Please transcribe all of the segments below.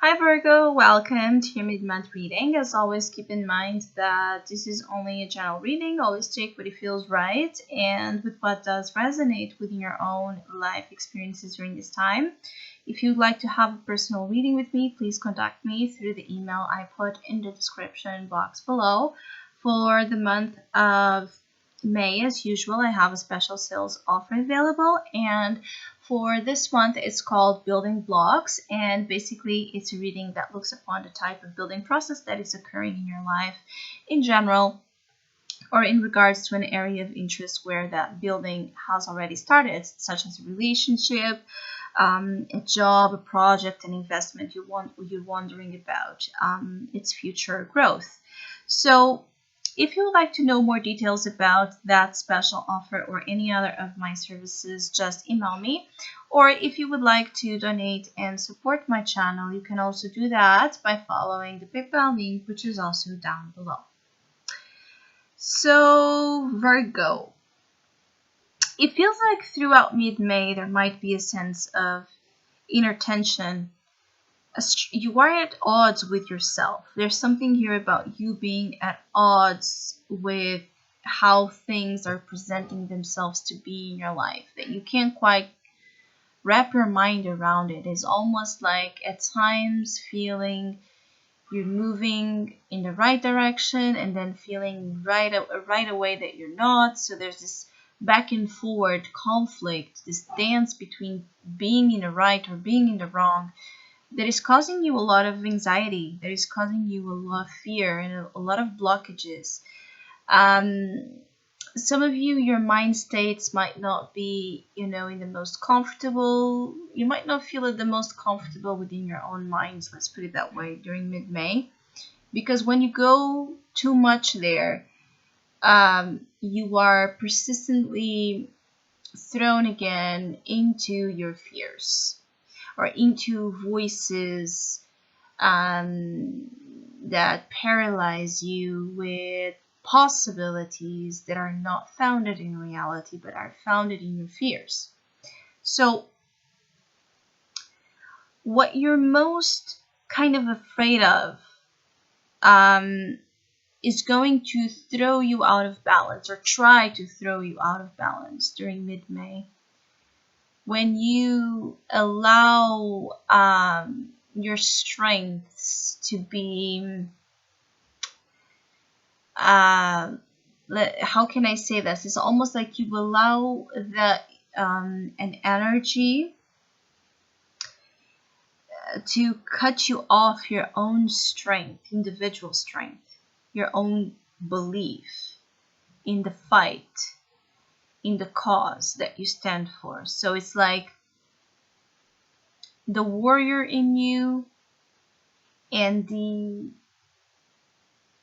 Hi Virgo, welcome to your mid-month reading. As always, keep in mind that this is only a general reading. Always take what it feels right and with what does resonate within your own life experiences during this time. If you'd like to have a personal reading with me, please contact me through the email I put in the description box below. For the month of May, as usual, I have a special sales offer available, and for this month it's called Building Blocks, and basically it's a reading that looks upon the type of building process that is occurring in your life in general, or in regards to an area of interest where that building has already started, such as a relationship, a job, a project, an investment you're wondering about its future growth. So if you would like to know more details about that special offer or any other of my services, just email me. Or if you would like to donate and support my channel, you can also do that by following the PayPal link, which is also down below. So, Virgo. It feels like throughout mid-May there might be a sense of inner tension. You are at odds with yourself. There's something here about you being at odds with how things are presenting themselves to be in your life, that you can't quite wrap your mind around it. It's almost like at times feeling you're moving in the right direction and then feeling right away that you're not. So there's this back and forward conflict, this dance between being in the right or being in the wrong, that is causing you a lot of anxiety, that is causing you a lot of fear and a lot of blockages. Some of you, your mind states might not be, in the most comfortable. You might not feel it the most comfortable within your own minds, let's put it that way, during mid-May. Because when you go too much there, you are persistently thrown again into your fears, or into voices that paralyze you with possibilities that are not founded in reality but are founded in your fears. So what you're most kind of afraid of is going to throw you out of balance, or try to throw you out of balance during mid-May. When you allow your strengths to be, how can I say this? It's almost like you allow an energy to cut you off your own strength, individual strength, your own belief in the fight, in the cause that you stand for. So it's like the warrior in you and the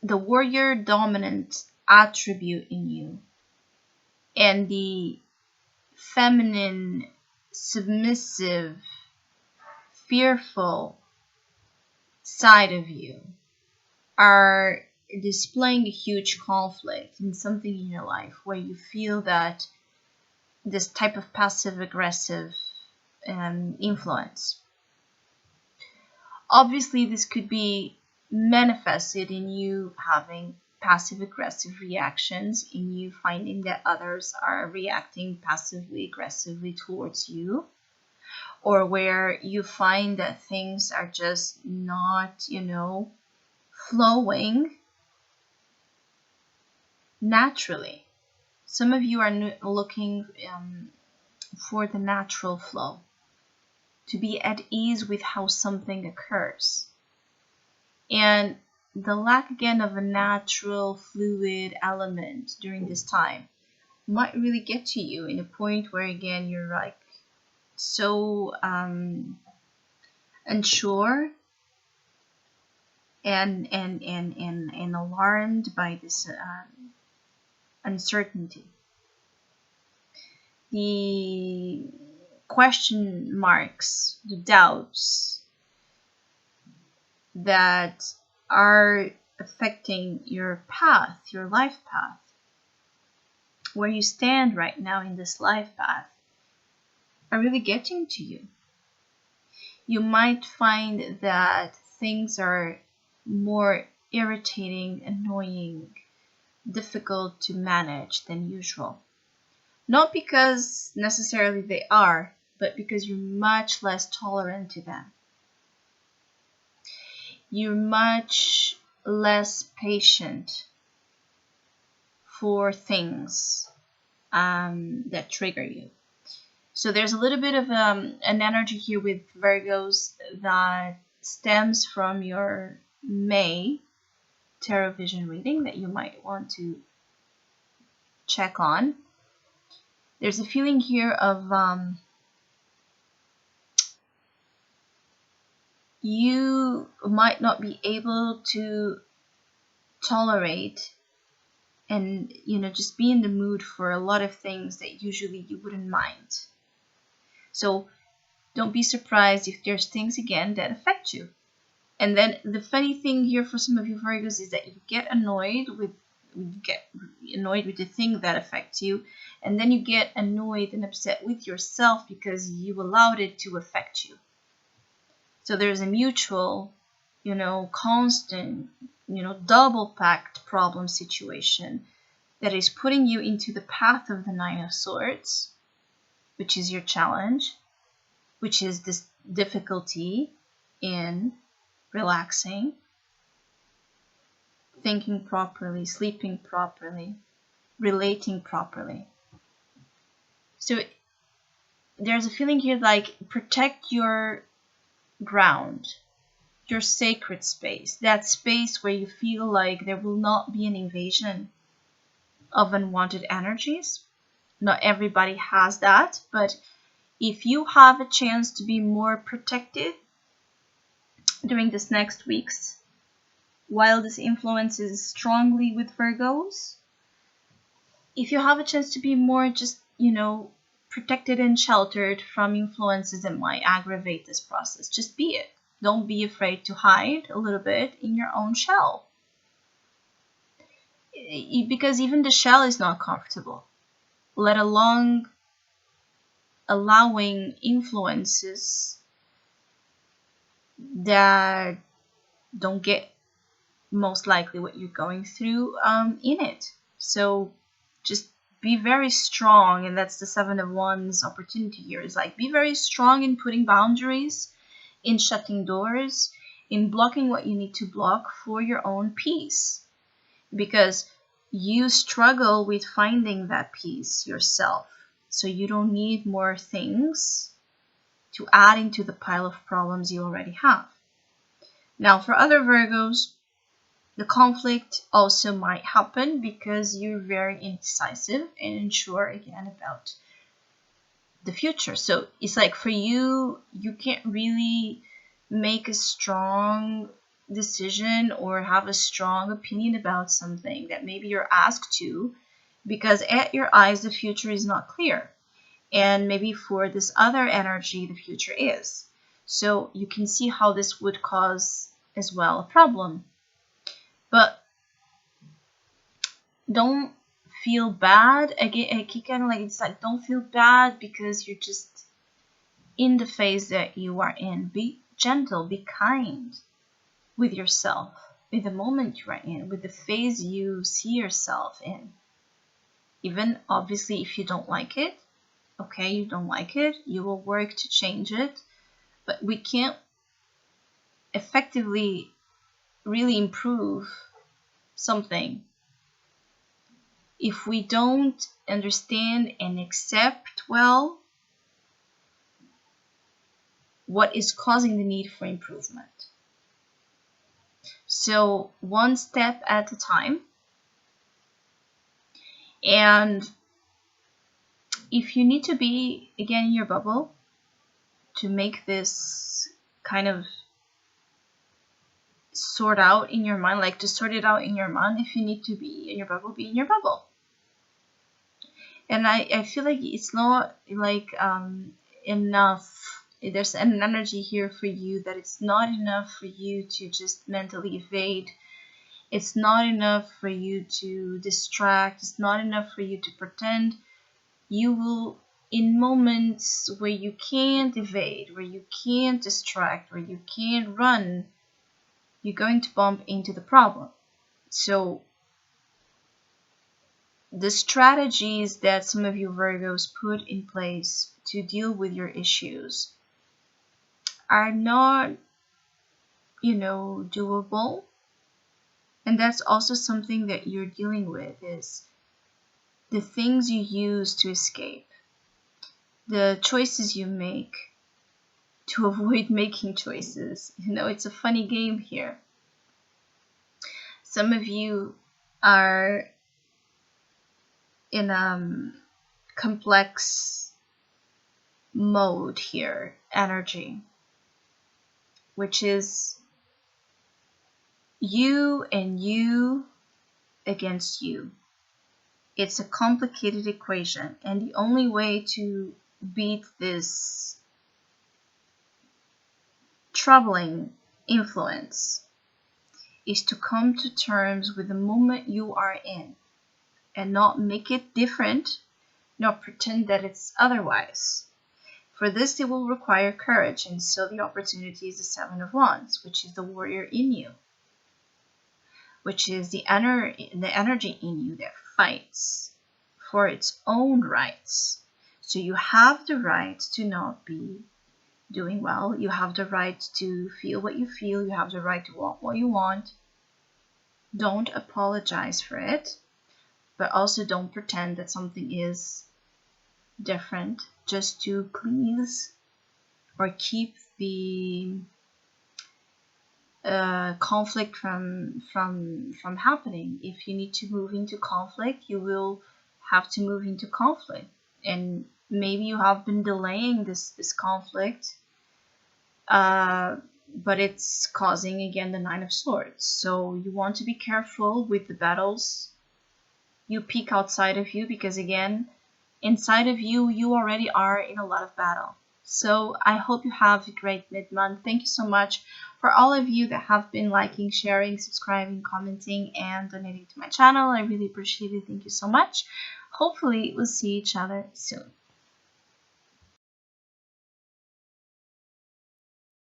warrior dominant attribute in you and the feminine, submissive, fearful side of you are displaying a huge conflict in something in your life where you feel that this type of passive aggressive influence. Obviously, this could be manifested in you having passive aggressive reactions, in you finding that others are reacting passively aggressively towards you, or where you find that things are just not, flowing naturally. Some of you are looking for the natural flow, to be at ease with how something occurs. And the lack again of a natural fluid element during this time might really get to you in a point where again you're like so unsure and alarmed by this uncertainty. The question marks, the doubts that are affecting your path, your life path, where you stand right now in this life path, are really getting to you. you might find that things are more irritating, annoying, difficult to manage than usual. Not because necessarily they are, but because you're much less tolerant to them. You're much less patient for things that trigger you. So there's a little bit of an energy here with Virgos that stems from your May tarot vision reading that you might want to check on. There's a feeling here of you might not be able to tolerate and just be in the mood for a lot of things that usually you wouldn't mind. So don't be surprised if there's things again that affect you. And then the funny thing here for some of you Virgos is that you get annoyed with the thing that affects you, and then you get annoyed and upset with yourself because you allowed it to affect you. So there's a mutual, constant, double packed problem situation that is putting you into the path of the Nine of Swords, which is your challenge, which is this difficulty in relaxing, thinking properly, sleeping properly, relating properly. So there's a feeling here like protect your ground, your sacred space, that space where you feel like there will not be an invasion of unwanted energies. Not everybody has that, but if you have a chance to be more protected during this next weeks, while this influences strongly with Virgos, if you have a chance to be more just, protected and sheltered from influences that might aggravate this process, just be it. Don't be afraid to hide a little bit in your own shell. Because even the shell is not comfortable, let alone allowing influences that don't get most likely what you're going through in it. So just be very strong, and that's the Seven of Wands opportunity here. Is like be very strong in putting boundaries, in shutting doors, in blocking what you need to block for your own peace, because you struggle with finding that peace yourself. So you don't need more things to add into the pile of problems you already have. Now, for other Virgos, the conflict also might happen because you're very indecisive and unsure again about the future. So it's like for you, you can't really make a strong decision or have a strong opinion about something that maybe you're asked to, because at your eyes, the future is not clear. And maybe for this other energy, the future is. So you can see how this would cause as well a problem. But don't feel bad. Again, kind of like it's like don't feel bad because you're just in the phase that you are in. Be gentle, be kind with yourself, with the moment you are in, with the phase you see yourself in. Even obviously if you don't like it, okay, you don't like it, you will work to change it, but we can't effectively really improve something if we don't understand and accept well what is causing the need for improvement. So one step at a time. And if you need to be again in your bubble to make this kind of sort out in your mind, like to sort it out in your mind, if you need to be in your bubble, be in your bubble. And I feel like it's not like enough. There's an energy here for you that it's not enough for you to just mentally evade. It's not enough for you to distract. It's not enough for you to pretend. You will in moments where you can't evade, where you can't distract, where you can't run, you're going to bump into the problem. So the strategies that some of you Virgos put in place to deal with your issues are not, doable. And that's also something that you're dealing with, is the things you use to escape, the choices you make to avoid making choices. It's a funny game here. Some of you are in a complex mode here, energy, which is you and you against you. It's a complicated equation, and the only way to beat this troubling influence is to come to terms with the moment you are in and not make it different, not pretend that it's otherwise. For this, it will require courage, and so the opportunity is the Seven of Wands, which is the warrior in you, which is the energy in you that fights for its own rights. So you have the right to not be doing well. You have the right to feel what you feel. You have the right to want what you want. Don't apologize for it, but also don't pretend that something is different just to please or keep the conflict from happening. If you need to move into conflict, you will have to move into conflict, and maybe you have been delaying this conflict, but it's causing again the Nine of Swords. So you want to be careful with the battles you pick outside of you, because again, inside of you, you already are in a lot of battle. So I hope you have a great mid-month. Thank you so much for all of you that have been liking, sharing, subscribing, commenting, and donating to my channel. I really appreciate it. Thank you so much. Hopefully we'll see each other soon.